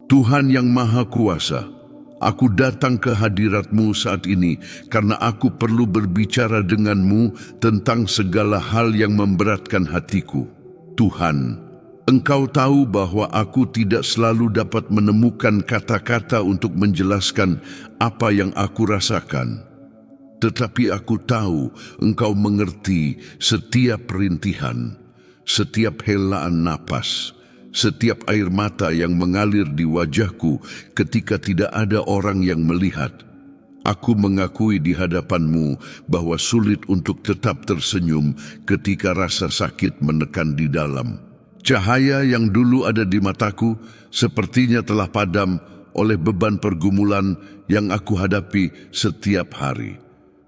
Tuhan yang Maha Kuasa, aku datang ke hadirat-Mu saat ini karena aku perlu berbicara dengan-Mu tentang segala hal yang memberatkan hatiku. Tuhan, Engkau tahu bahwa aku tidak selalu dapat menemukan kata-kata untuk menjelaskan apa yang aku rasakan. Tetapi aku tahu Engkau mengerti setiap rintihan, setiap helaan napas, setiap air mata yang mengalir di wajahku ketika tidak ada orang yang melihat. Aku mengakui di hadapan-Mu bahwa sulit untuk tetap tersenyum ketika rasa sakit menekan di dalam. Cahaya yang dulu ada di mataku sepertinya telah padam oleh beban pergumulan yang aku hadapi setiap hari.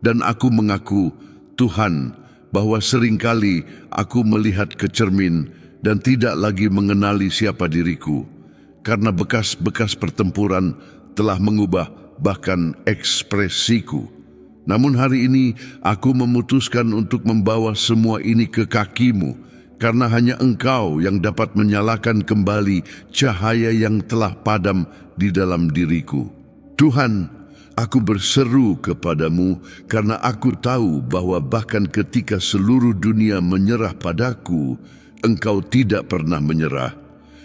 Dan aku mengaku, Tuhan, bahwa seringkali aku melihat ke cermin dan tidak lagi mengenali siapa diriku, karena bekas-bekas pertempuran telah mengubah bahkan ekspresiku. Namun hari ini aku memutuskan untuk membawa semua ini ke kaki-Mu, karena hanya Engkau yang dapat menyalakan kembali cahaya yang telah padam di dalam diriku. Tuhan, aku berseru kepadamu karena aku tahu bahwa bahkan ketika seluruh dunia menyerah padaku, Engkau tidak pernah menyerah.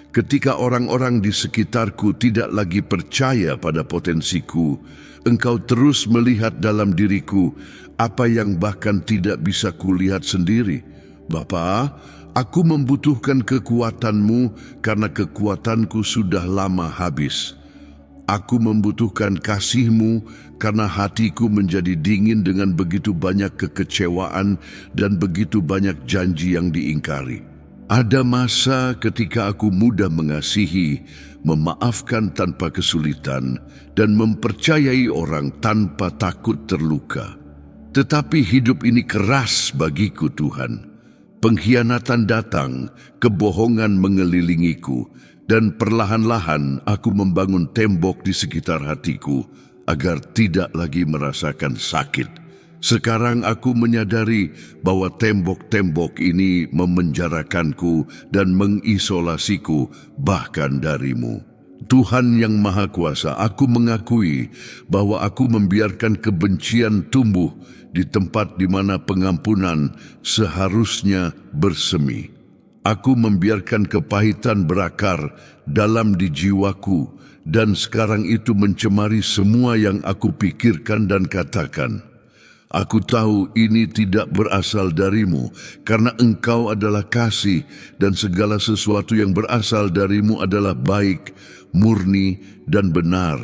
Ketika orang-orang di sekitarku tidak lagi percaya pada potensiku, Engkau terus melihat dalam diriku apa yang bahkan tidak bisa kulihat sendiri. Bapa, aku membutuhkan kekuatan-Mu karena kekuatanku sudah lama habis. Aku membutuhkan kasih-Mu karena hatiku menjadi dingin dengan begitu banyak kekecewaan dan begitu banyak janji yang diingkari. Ada masa ketika aku mudah mengasihi, memaafkan tanpa kesulitan, dan mempercayai orang tanpa takut terluka. Tetapi hidup ini keras bagiku, Tuhan. Pengkhianatan datang, kebohongan mengelilingiku, dan perlahan-lahan aku membangun tembok di sekitar hatiku agar tidak lagi merasakan sakit. Sekarang aku menyadari bahwa tembok-tembok ini memenjarakanku dan mengisolasiku bahkan dari-Mu. Tuhan yang Maha Kuasa, aku mengakui bahwa aku membiarkan kebencian tumbuh di tempat di mana pengampunan seharusnya bersemi. Aku membiarkan kepahitan berakar dalam di jiwaku, dan sekarang itu mencemari semua yang aku pikirkan dan katakan. Aku tahu ini tidak berasal dari-Mu, karena Engkau adalah kasih, dan segala sesuatu yang berasal dari-Mu adalah baik, murni, dan benar.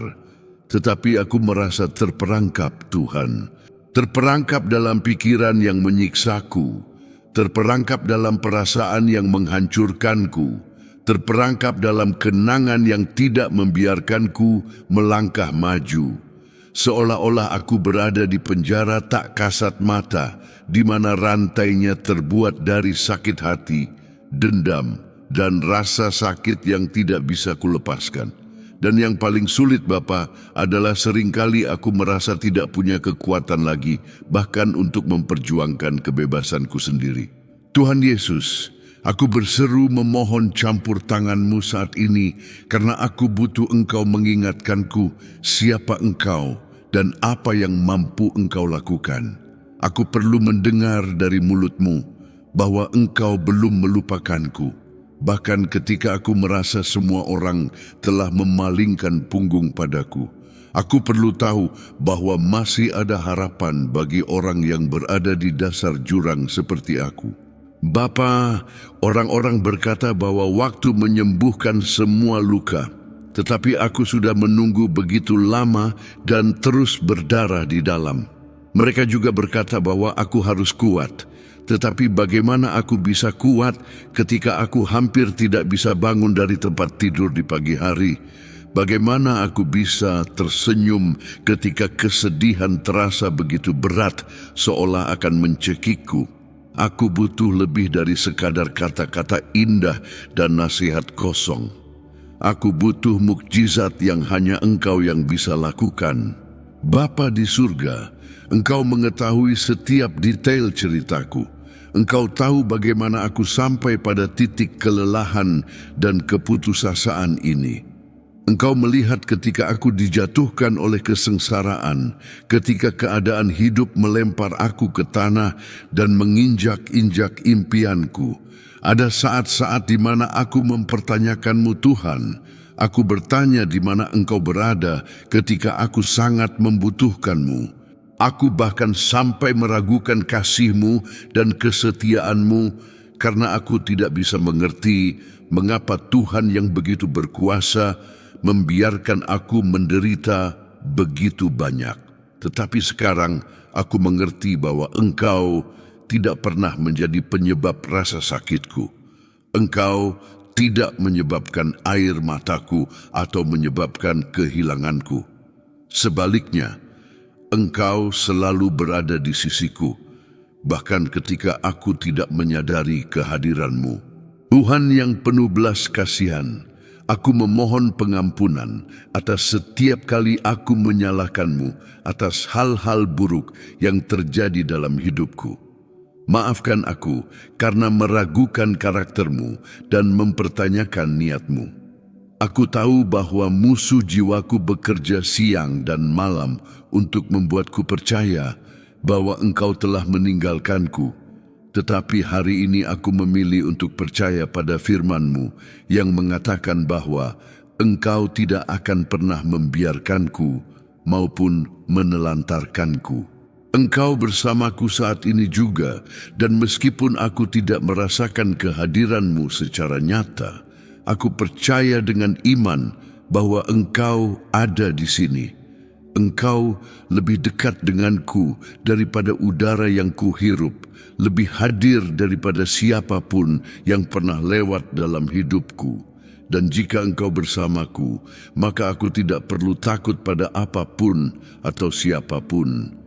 Tetapi aku merasa terperangkap, Tuhan. Terperangkap dalam pikiran yang menyiksaku, terperangkap dalam perasaan yang menghancurkanku, terperangkap dalam kenangan yang tidak membiarkanku melangkah maju. Seolah-olah aku berada di penjara tak kasat mata, di mana rantainya terbuat dari sakit hati, dendam, dan rasa sakit yang tidak bisa kulepaskan. Dan yang paling sulit, Bapa, adalah seringkali aku merasa tidak punya kekuatan lagi, bahkan untuk memperjuangkan kebebasanku sendiri. Tuhan Yesus, aku berseru memohon campur tangan-Mu saat ini, karena aku butuh Engkau mengingatkanku siapa Engkau dan apa yang mampu Engkau lakukan. Aku perlu mendengar dari mulut-Mu bahwa Engkau belum melupakanku, bahkan ketika aku merasa semua orang telah memalingkan punggung padaku. Aku perlu tahu bahwa masih ada harapan bagi orang yang berada di dasar jurang seperti aku. Bapa, orang-orang berkata bahwa waktu menyembuhkan semua luka, tetapi aku sudah menunggu begitu lama dan terus berdarah di dalam. Mereka juga berkata bahwa aku harus kuat, tetapi bagaimana aku bisa kuat ketika aku hampir tidak bisa bangun dari tempat tidur di pagi hari? Bagaimana aku bisa tersenyum ketika kesedihan terasa begitu berat, seolah akan mencekikku? Aku butuh lebih dari sekadar kata-kata indah dan nasihat kosong. Aku butuh mukjizat yang hanya Engkau yang bisa lakukan. Bapa di surga, Engkau mengetahui setiap detail ceritaku. Engkau tahu bagaimana aku sampai pada titik kelelahan dan keputusasaan ini. Engkau melihat ketika aku dijatuhkan oleh kesengsaraan, ketika keadaan hidup melempar aku ke tanah dan menginjak-injak impianku. Ada saat-saat di mana aku mempertanyakan-Mu, Tuhan. Aku bertanya di mana Engkau berada ketika aku sangat membutuhkan-Mu. Aku bahkan sampai meragukan kasih-Mu dan kesetiaan-Mu karena aku tidak bisa mengerti mengapa Tuhan yang begitu berkuasa membiarkan aku menderita begitu banyak. Tetapi sekarang aku mengerti bahwa Engkau tidak pernah menjadi penyebab rasa sakitku. Engkau tidak menyebabkan air mataku atau menyebabkan kehilanganku. Sebaliknya, Engkau selalu berada di sisiku, bahkan ketika aku tidak menyadari kehadiran-Mu. Tuhan yang penuh belas kasihan, aku memohon pengampunan atas setiap kali aku menyalahkan-Mu atas hal-hal buruk yang terjadi dalam hidupku. Maafkan aku karena meragukan karakter-Mu dan mempertanyakan niat-Mu. Aku tahu bahwa musuh jiwaku bekerja siang dan malam untuk membuatku percaya bahwa Engkau telah meninggalkanku. Tetapi hari ini aku memilih untuk percaya pada firman-Mu yang mengatakan bahwa Engkau tidak akan pernah membiarkanku maupun menelantarkanku. Engkau bersamaku saat ini juga, dan meskipun aku tidak merasakan kehadiran-Mu secara nyata, aku percaya dengan iman bahwa Engkau ada di sini. Engkau lebih dekat denganku daripada udara yang kuhirup, lebih hadir daripada siapapun yang pernah lewat dalam hidupku. Dan jika Engkau bersamaku, maka aku tidak perlu takut pada apapun atau siapapun.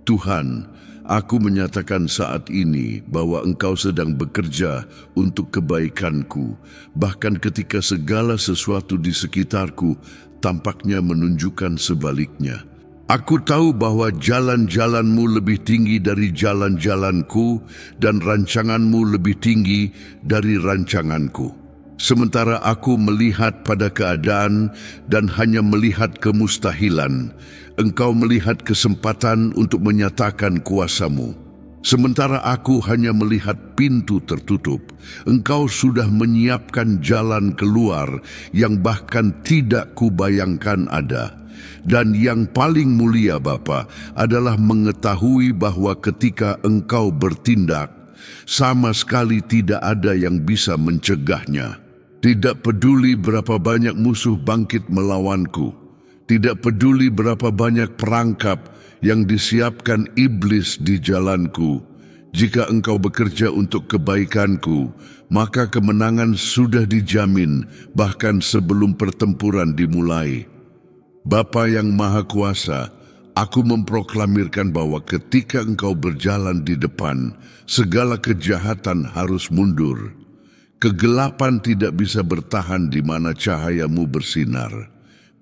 Tuhan, aku menyatakan saat ini bahwa Engkau sedang bekerja untuk kebaikanku, bahkan ketika segala sesuatu di sekitarku tampaknya menunjukkan sebaliknya. Aku tahu bahwa jalan-jalan-Mu lebih tinggi dari jalan-jalanku dan rancangan-Mu lebih tinggi dari rancanganku. Sementara aku melihat pada keadaan dan hanya melihat kemustahilan, Engkau melihat kesempatan untuk menyatakan kuasa-Mu. Sementara aku hanya melihat pintu tertutup, Engkau sudah menyiapkan jalan keluar yang bahkan tidak kubayangkan ada. Dan yang paling mulia Bapa adalah mengetahui bahwa ketika Engkau bertindak, sama sekali tidak ada yang bisa mencegahnya. Tidak peduli berapa banyak musuh bangkit melawanku, tidak peduli berapa banyak perangkap yang disiapkan iblis di jalanku. Jika Engkau bekerja untuk kebaikanku, maka kemenangan sudah dijamin bahkan sebelum pertempuran dimulai. Bapa yang Maha Kuasa, aku memproklamirkan bahwa ketika Engkau berjalan di depan, segala kejahatan harus mundur. Kegelapan tidak bisa bertahan di mana cahaya-Mu bersinar.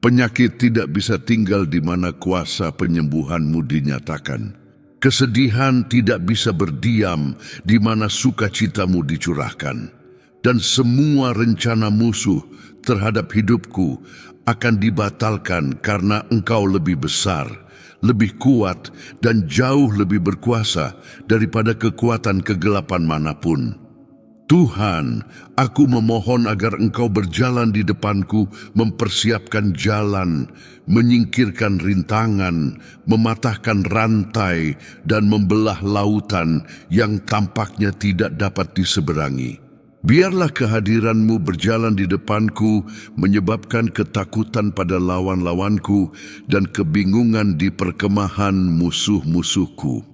Penyakit tidak bisa tinggal di mana kuasa penyembuhan-Mu dinyatakan. Kesedihan tidak bisa berdiam di mana sukacita-Mu dicurahkan. Dan semua rencana musuh terhadap hidupku akan dibatalkan karena Engkau lebih besar, lebih kuat, dan jauh lebih berkuasa daripada kekuatan kegelapan manapun. Tuhan, aku memohon agar Engkau berjalan di depanku, mempersiapkan jalan, menyingkirkan rintangan, mematahkan rantai, dan membelah lautan yang tampaknya tidak dapat diseberangi. Biarlah kehadiran-Mu berjalan di depanku, menyebabkan ketakutan pada lawan-lawanku dan kebingungan di perkemahan musuh-musuhku.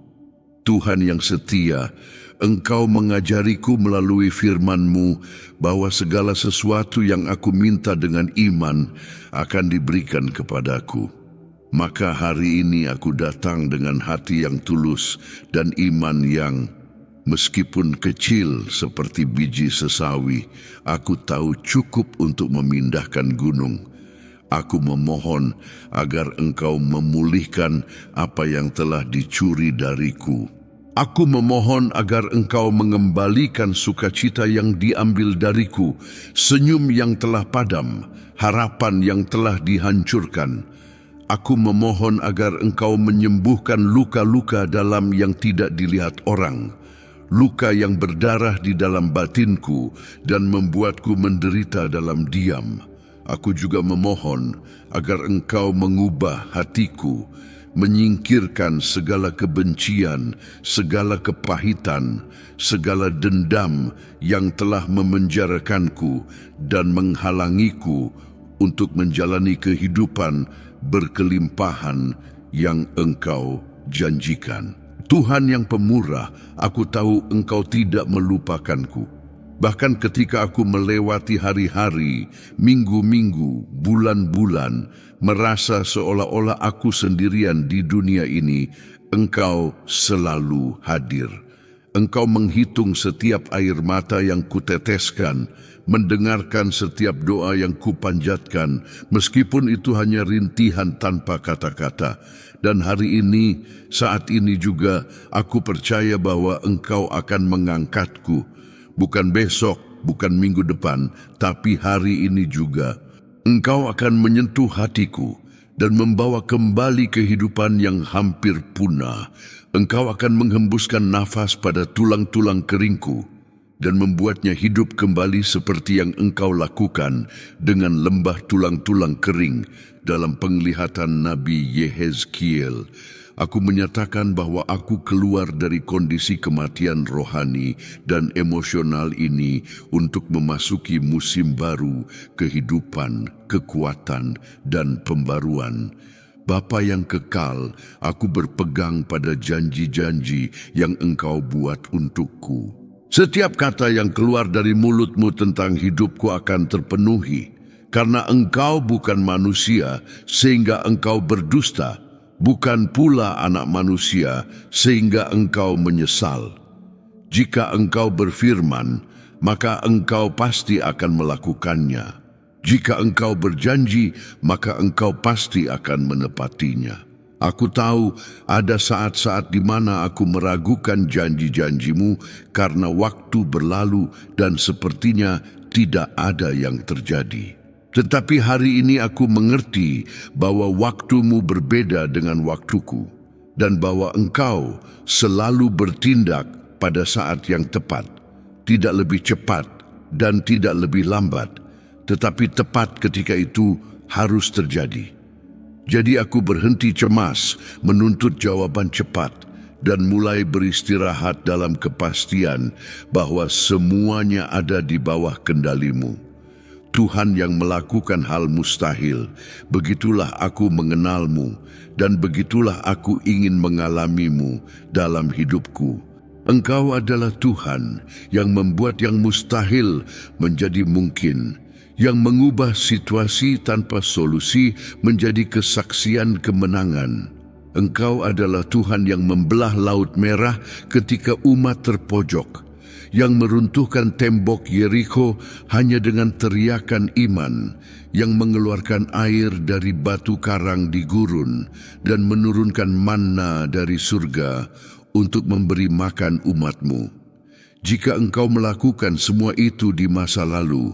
Tuhan yang setia, Engkau mengajariku melalui firman-Mu bahwa segala sesuatu yang aku minta dengan iman akan diberikan kepadaku. Maka hari ini aku datang dengan hati yang tulus dan iman yang, meskipun kecil seperti biji sesawi, aku tahu cukup untuk memindahkan gunung. Aku memohon agar Engkau memulihkan apa yang telah dicuri dariku. Aku memohon agar Engkau mengembalikan sukacita yang diambil dariku, senyum yang telah padam, harapan yang telah dihancurkan. Aku memohon agar Engkau menyembuhkan luka-luka dalam yang tidak dilihat orang, luka yang berdarah di dalam batinku dan membuatku menderita dalam diam. Aku juga memohon agar Engkau mengubah hatiku, menyingkirkan segala kebencian, segala kepahitan, segala dendam yang telah memenjarakanku dan menghalangiku untuk menjalani kehidupan berkelimpahan yang Engkau janjikan. Tuhan yang pemurah, aku tahu Engkau tidak melupakanku. Bahkan ketika aku melewati hari-hari, minggu-minggu, bulan-bulan, merasa seolah-olah aku sendirian di dunia ini, Engkau selalu hadir. Engkau menghitung setiap air mata yang kuteteskan, mendengarkan setiap doa yang kupanjatkan, meskipun itu hanya rintihan tanpa kata-kata. Dan hari ini, saat ini juga, aku percaya bahwa Engkau akan mengangkatku. Bukan besok, bukan minggu depan, tapi hari ini juga. Engkau akan menyentuh hatiku dan membawa kembali kehidupan yang hampir punah. Engkau akan menghembuskan nafas pada tulang-tulang keringku dan membuatnya hidup kembali seperti yang Engkau lakukan dengan lembah tulang-tulang kering dalam penglihatan Nabi Yehezkiel. Aku menyatakan bahwa aku keluar dari kondisi kematian rohani dan emosional ini untuk memasuki musim baru, kehidupan, kekuatan, dan pembaruan. Bapa yang kekal, aku berpegang pada janji-janji yang Engkau buat untukku. Setiap kata yang keluar dari mulutmu tentang hidupku akan terpenuhi, karena Engkau bukan manusia sehingga Engkau berdusta, bukan pula anak manusia sehingga Engkau menyesal. Jika Engkau berfirman, maka Engkau pasti akan melakukannya. Jika Engkau berjanji, maka Engkau pasti akan menepatinya. Aku tahu ada saat-saat di mana aku meragukan janji-janjimu karena waktu berlalu dan sepertinya tidak ada yang terjadi. Tetapi hari ini aku mengerti bahwa waktumu berbeda dengan waktuku dan bahwa Engkau selalu bertindak pada saat yang tepat, tidak lebih cepat dan tidak lebih lambat, tetapi tepat ketika itu harus terjadi. Jadi aku berhenti cemas menuntut jawaban cepat dan mulai beristirahat dalam kepastian bahwa semuanya ada di bawah kendalimu. Tuhan yang melakukan hal mustahil, begitulah aku mengenalmu dan begitulah aku ingin mengalamimu dalam hidupku. Engkau adalah Tuhan yang membuat yang mustahil menjadi mungkin, yang mengubah situasi tanpa solusi menjadi kesaksian kemenangan. Engkau adalah Tuhan yang membelah Laut Merah ketika umat terpojok, yang meruntuhkan tembok Yeriko hanya dengan teriakan iman, yang mengeluarkan air dari batu karang di gurun dan menurunkan manna dari surga untuk memberi makan umatmu. Jika Engkau melakukan semua itu di masa lalu,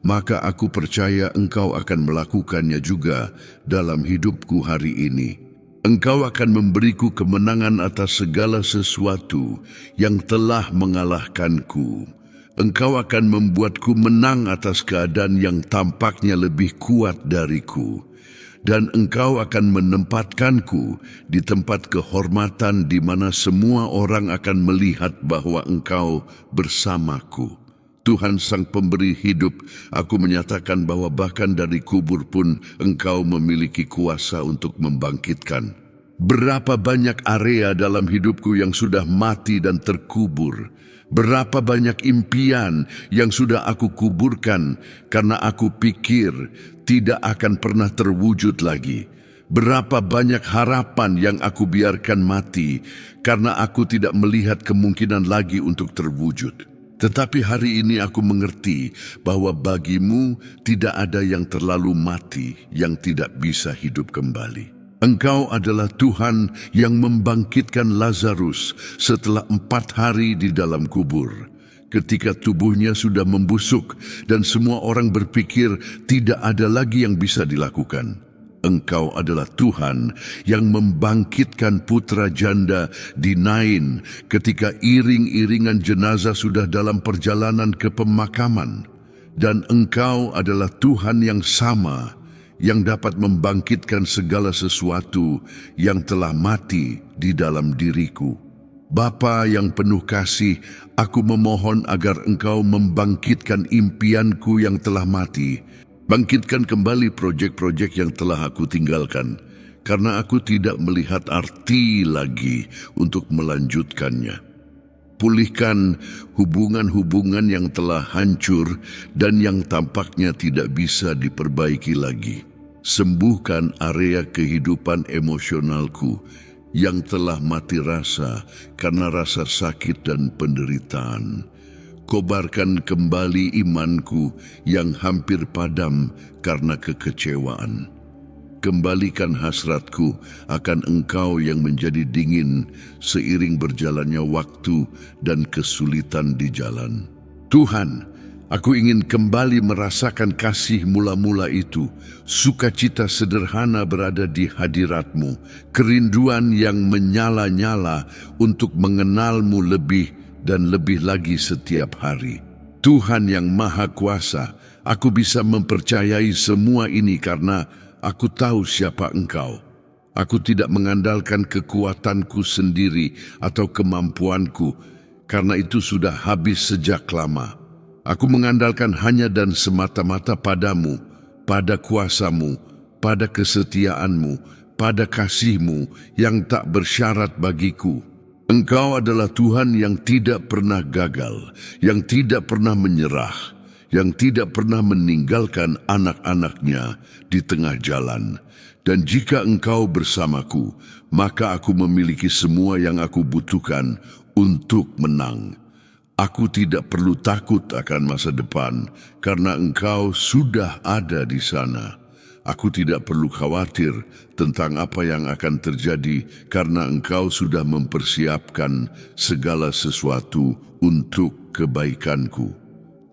maka aku percaya Engkau akan melakukannya juga dalam hidupku hari ini. Engkau akan memberiku kemenangan atas segala sesuatu yang telah mengalahkanku. Engkau akan membuatku menang atas keadaan yang tampaknya lebih kuat dariku. Dan Engkau akan menempatkanku di tempat kehormatan di mana semua orang akan melihat bahwa Engkau bersamaku. Tuhan Sang Pemberi hidup, aku menyatakan bahwa bahkan dari kubur pun Engkau memiliki kuasa untuk membangkitkan. Berapa banyak area dalam hidupku yang sudah mati dan terkubur. Berapa banyak impian yang sudah aku kuburkan karena aku pikir tidak akan pernah terwujud lagi. Berapa banyak harapan yang aku biarkan mati karena aku tidak melihat kemungkinan lagi untuk terwujud. Tetapi hari ini aku mengerti bahwa bagimu tidak ada yang terlalu mati yang tidak bisa hidup kembali. Engkau adalah Tuhan yang membangkitkan Lazarus setelah 4 hari di dalam kubur. Ketika tubuhnya sudah membusuk dan semua orang berpikir tidak ada lagi yang bisa dilakukan. Engkau adalah Tuhan yang membangkitkan putra janda di Nain ketika iring-iringan jenazah sudah dalam perjalanan ke pemakaman. Dan Engkau adalah Tuhan yang sama yang dapat membangkitkan segala sesuatu yang telah mati di dalam diriku. Bapa yang penuh kasih, aku memohon agar Engkau membangkitkan impianku yang telah mati. Bangkitkan kembali proyek-proyek yang telah aku tinggalkan, karena aku tidak melihat arti lagi untuk melanjutkannya. Pulihkan hubungan-hubungan yang telah hancur dan yang tampaknya tidak bisa diperbaiki lagi. Sembuhkan area kehidupan emosionalku yang telah mati rasa karena rasa sakit dan penderitaan. Kobarkan kembali imanku yang hampir padam karena kekecewaan. Kembalikan hasratku akan Engkau yang menjadi dingin seiring berjalannya waktu dan kesulitan di jalan. Tuhan, aku ingin kembali merasakan kasih mula-mula itu, sukacita sederhana berada di hadirat-Mu, kerinduan yang menyala-nyala untuk mengenal-Mu lebih dan lebih lagi setiap hari. Tuhan yang Maha Kuasa, aku bisa mempercayai semua ini karena aku tahu siapa Engkau. Aku tidak mengandalkan kekuatanku sendiri atau kemampuanku, karena itu sudah habis sejak lama. Aku mengandalkan hanya dan semata-mata padamu, pada kuasa-Mu, pada kesetiaan-Mu, pada kasih-Mu yang tak bersyarat bagiku. Engkau adalah Tuhan yang tidak pernah gagal, yang tidak pernah menyerah, yang tidak pernah meninggalkan anak-anaknya di tengah jalan. Dan jika Engkau bersamaku, maka aku memiliki semua yang aku butuhkan untuk menang. Aku tidak perlu takut akan masa depan, karena Engkau sudah ada di sana. Aku tidak perlu khawatir tentang apa yang akan terjadi karena Engkau sudah mempersiapkan segala sesuatu untuk kebaikanku.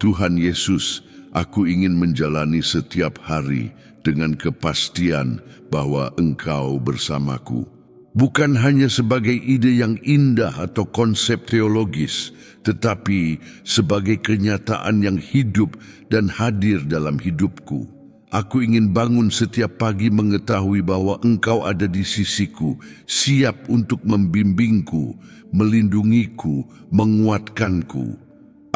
Tuhan Yesus, aku ingin menjalani setiap hari dengan kepastian bahwa Engkau bersamaku. Bukan hanya sebagai ide yang indah atau konsep teologis, tetapi sebagai kenyataan yang hidup dan hadir dalam hidupku. Aku ingin bangun setiap pagi mengetahui bahwa Engkau ada di sisiku, siap untuk membimbingku, melindungiku, menguatkanku.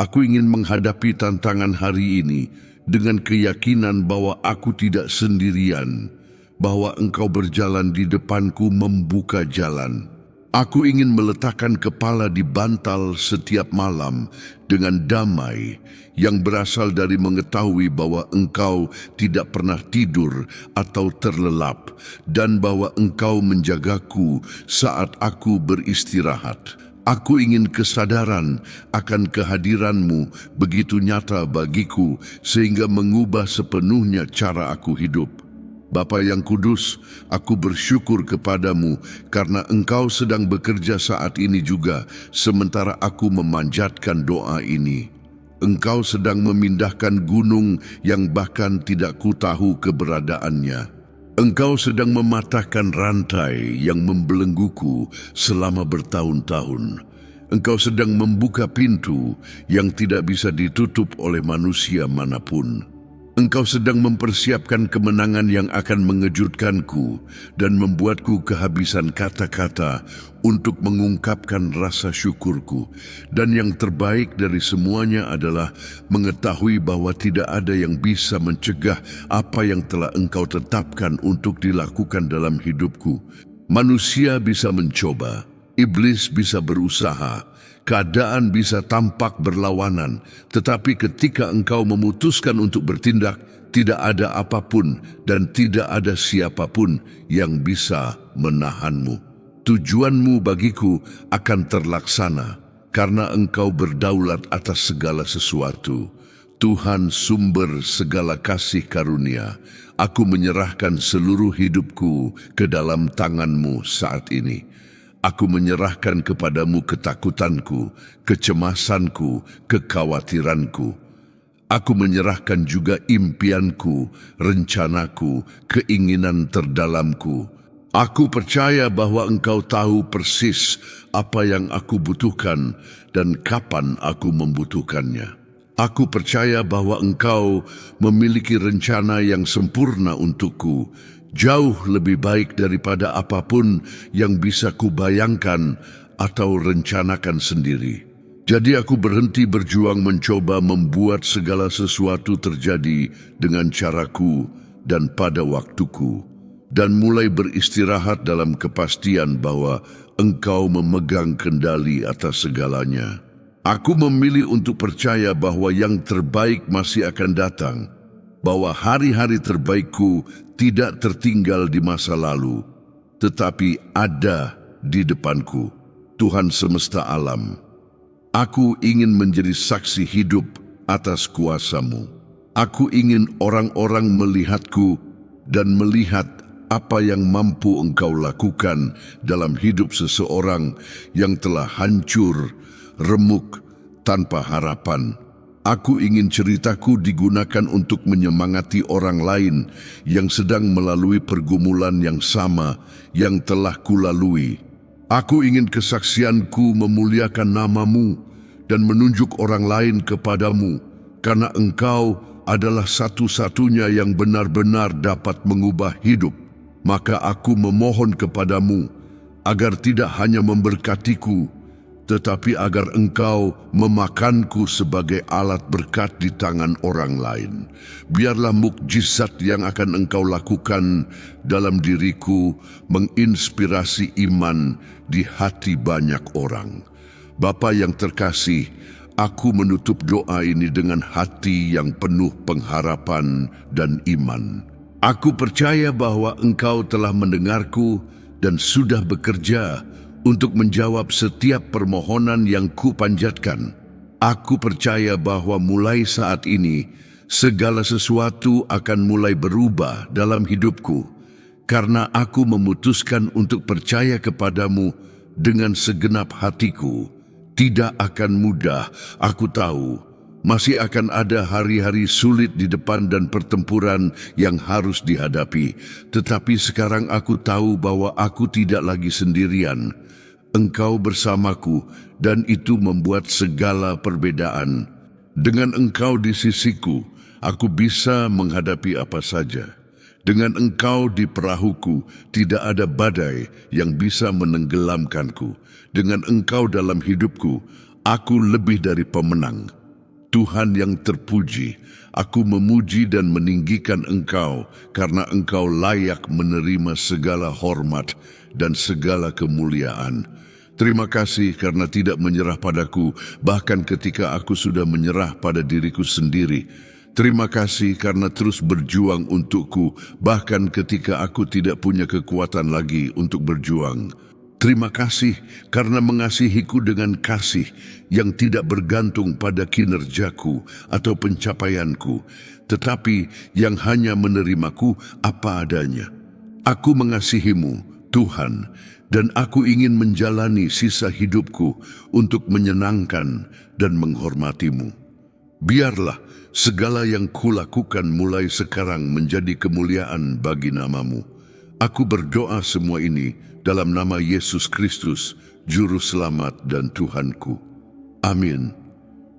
Aku ingin menghadapi tantangan hari ini dengan keyakinan bahwa aku tidak sendirian, bahwa Engkau berjalan di depanku membuka jalan. Aku ingin meletakkan kepala di bantal setiap malam dengan damai yang berasal dari mengetahui bahwa Engkau tidak pernah tidur atau terlelap dan bahwa Engkau menjagaku saat aku beristirahat. Aku ingin kesadaran akan kehadiran-Mu begitu nyata bagiku sehingga mengubah sepenuhnya cara aku hidup. Bapa yang kudus, aku bersyukur kepadamu karena Engkau sedang bekerja saat ini juga, sementara aku memanjatkan doa ini. Engkau sedang memindahkan gunung yang bahkan tidak kutahu keberadaannya. Engkau sedang mematahkan rantai yang membelengguku selama bertahun-tahun. Engkau sedang membuka pintu yang tidak bisa ditutup oleh manusia manapun. Engkau sedang mempersiapkan kemenangan yang akan mengejutkanku dan membuatku kehabisan kata-kata untuk mengungkapkan rasa syukurku. Dan yang terbaik dari semuanya adalah mengetahui bahwa tidak ada yang bisa mencegah apa yang telah Engkau tetapkan untuk dilakukan dalam hidupku. Manusia bisa mencoba, iblis bisa berusaha, keadaan bisa tampak berlawanan, tetapi ketika Engkau memutuskan untuk bertindak, tidak ada apapun dan tidak ada siapapun yang bisa menahanmu. Tujuanmu bagiku akan terlaksana karena Engkau berdaulat atas segala sesuatu. Tuhan sumber segala kasih karunia, aku menyerahkan seluruh hidupku ke dalam tangan-Mu saat ini. Aku menyerahkan kepadamu ketakutanku, kecemasanku, kekhawatiranku. Aku menyerahkan juga impianku, rencanaku, keinginan terdalamku. Aku percaya bahwa Engkau tahu persis apa yang aku butuhkan dan kapan aku membutuhkannya. Aku percaya bahwa Engkau memiliki rencana yang sempurna untukku, jauh lebih baik daripada apapun yang bisa kubayangkan atau rencanakan sendiri. Jadi aku berhenti berjuang mencoba membuat segala sesuatu terjadi dengan caraku dan pada waktuku, dan mulai beristirahat dalam kepastian bahwa Engkau memegang kendali atas segalanya. Aku memilih untuk percaya bahwa yang terbaik masih akan datang, bahwa hari-hari terbaikku tidak tertinggal di masa lalu, tetapi ada di depanku. Tuhan semesta alam, aku ingin menjadi saksi hidup atas kuasa-Mu. Aku ingin orang-orang melihatku dan melihat apa yang mampu Engkau lakukan dalam hidup seseorang yang telah hancur, remuk, tanpa harapan. Aku ingin ceritaku digunakan untuk menyemangati orang lain yang sedang melalui pergumulan yang sama yang telah kulalui. Aku ingin kesaksianku memuliakan nama-Mu dan menunjuk orang lain kepadamu, karena Engkau adalah satu-satunya yang benar-benar dapat mengubah hidup. Maka aku memohon kepadamu agar tidak hanya memberkatiku, tetapi agar Engkau memakanku sebagai alat berkat di tangan orang lain. Biarlah mukjizat yang akan Engkau lakukan dalam diriku menginspirasi iman di hati banyak orang. Bapa yang terkasih, aku menutup doa ini dengan hati yang penuh pengharapan dan iman. Aku percaya bahwa Engkau telah mendengarku dan sudah bekerja untuk menjawab setiap permohonan yang kupanjatkan. Aku percaya bahwa mulai saat ini, segala sesuatu akan mulai berubah dalam hidupku, karena aku memutuskan untuk percaya kepadamu dengan segenap hatiku. Tidak akan mudah, aku tahu. Masih akan ada hari-hari sulit di depan dan pertempuran yang harus dihadapi. Tetapi sekarang aku tahu bahwa aku tidak lagi sendirian. Engkau bersamaku, dan itu membuat segala perbedaan. Dengan Engkau di sisiku, aku bisa menghadapi apa saja. Dengan Engkau di perahuku, tidak ada badai yang bisa menenggelamkanku. Dengan Engkau dalam hidupku, aku lebih dari pemenang. Tuhan yang terpuji, aku memuji dan meninggikan Engkau, karena Engkau layak menerima segala hormat dan segala kemuliaan. Terima kasih karena tidak menyerah padaku, bahkan ketika aku sudah menyerah pada diriku sendiri. Terima kasih karena terus berjuang untukku, bahkan ketika aku tidak punya kekuatan lagi untuk berjuang. Terima kasih karena mengasihiku dengan kasih yang tidak bergantung pada kinerjaku atau pencapaianku, tetapi yang hanya menerimaku apa adanya. Aku mengasihimu, Tuhan, dan aku ingin menjalani sisa hidupku untuk menyenangkan dan menghormatimu. Biarlah segala yang kulakukan mulai sekarang menjadi kemuliaan bagi nama-Mu. Aku berdoa semua ini dalam nama Yesus Kristus, Juru Selamat dan Tuhanku. Amin.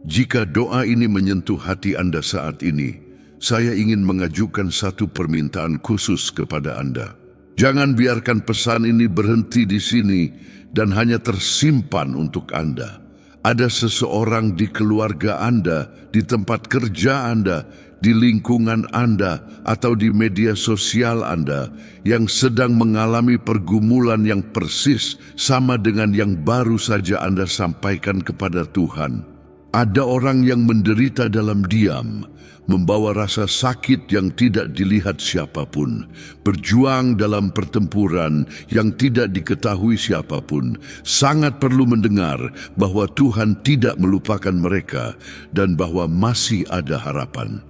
Jika doa ini menyentuh hati Anda saat ini, saya ingin mengajukan satu permintaan khusus kepada Anda. Jangan biarkan pesan ini berhenti di sini dan hanya tersimpan untuk Anda. Ada seseorang di keluarga Anda, di tempat kerja Anda, di lingkungan Anda, atau di media sosial Anda yang sedang mengalami pergumulan yang persis sama dengan yang baru saja Anda sampaikan kepada Tuhan. Ada orang yang menderita dalam diam, membawa rasa sakit yang tidak dilihat siapapun, berjuang dalam pertempuran yang tidak diketahui siapapun, sangat perlu mendengar bahwa Tuhan tidak melupakan mereka dan bahwa masih ada harapan.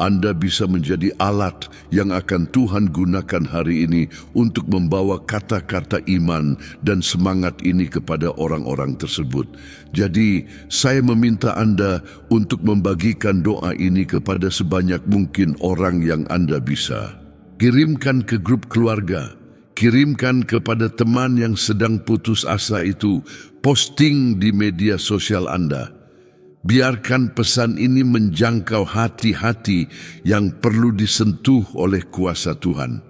Anda bisa menjadi alat yang akan Tuhan gunakan hari ini untuk membawa kata-kata iman dan semangat ini kepada orang-orang tersebut. Jadi, saya meminta Anda untuk membagikan doa ini kepada sebanyak mungkin orang yang Anda bisa. Kirimkan ke grup keluarga, kirimkan kepada teman yang sedang putus asa itu, posting di media sosial Anda. Biarkan pesan ini menjangkau hati-hati yang perlu disentuh oleh kuasa Tuhan.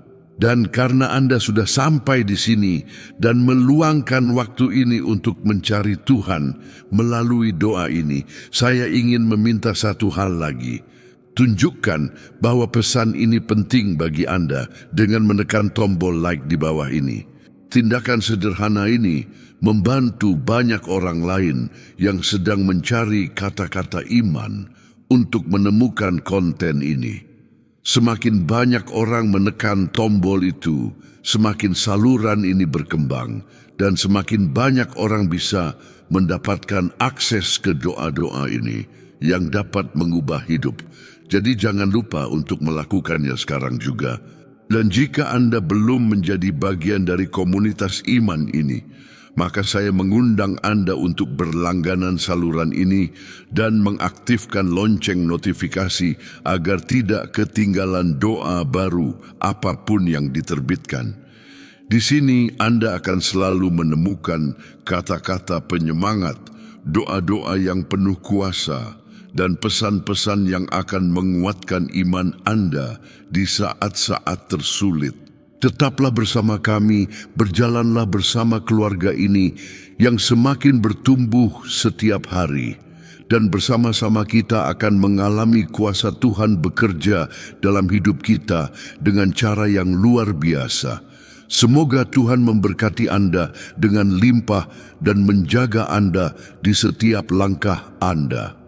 Dan karena Anda sudah sampai di sini dan meluangkan waktu ini untuk mencari Tuhan melalui doa ini, saya ingin meminta satu hal lagi. Tunjukkan bahwa pesan ini penting bagi Anda dengan menekan tombol like di bawah ini. Tindakan sederhana ini membantu banyak orang lain yang sedang mencari kata-kata iman untuk menemukan konten ini. Semakin banyak orang menekan tombol itu, semakin saluran ini berkembang dan semakin banyak orang bisa mendapatkan akses ke doa-doa ini yang dapat mengubah hidup. Jadi jangan lupa untuk melakukannya sekarang juga. Dan jika Anda belum menjadi bagian dari komunitas iman ini, maka saya mengundang Anda untuk berlangganan saluran ini dan mengaktifkan lonceng notifikasi agar tidak ketinggalan doa baru apapun yang diterbitkan. Di sini Anda akan selalu menemukan kata-kata penyemangat, doa-doa yang penuh kuasa, dan pesan-pesan yang akan menguatkan iman Anda di saat-saat tersulit. Tetaplah bersama kami, berjalanlah bersama keluarga ini yang semakin bertumbuh setiap hari. Dan bersama-sama kita akan mengalami kuasa Tuhan bekerja dalam hidup kita dengan cara yang luar biasa. Semoga Tuhan memberkati Anda dengan limpah dan menjaga Anda di setiap langkah Anda.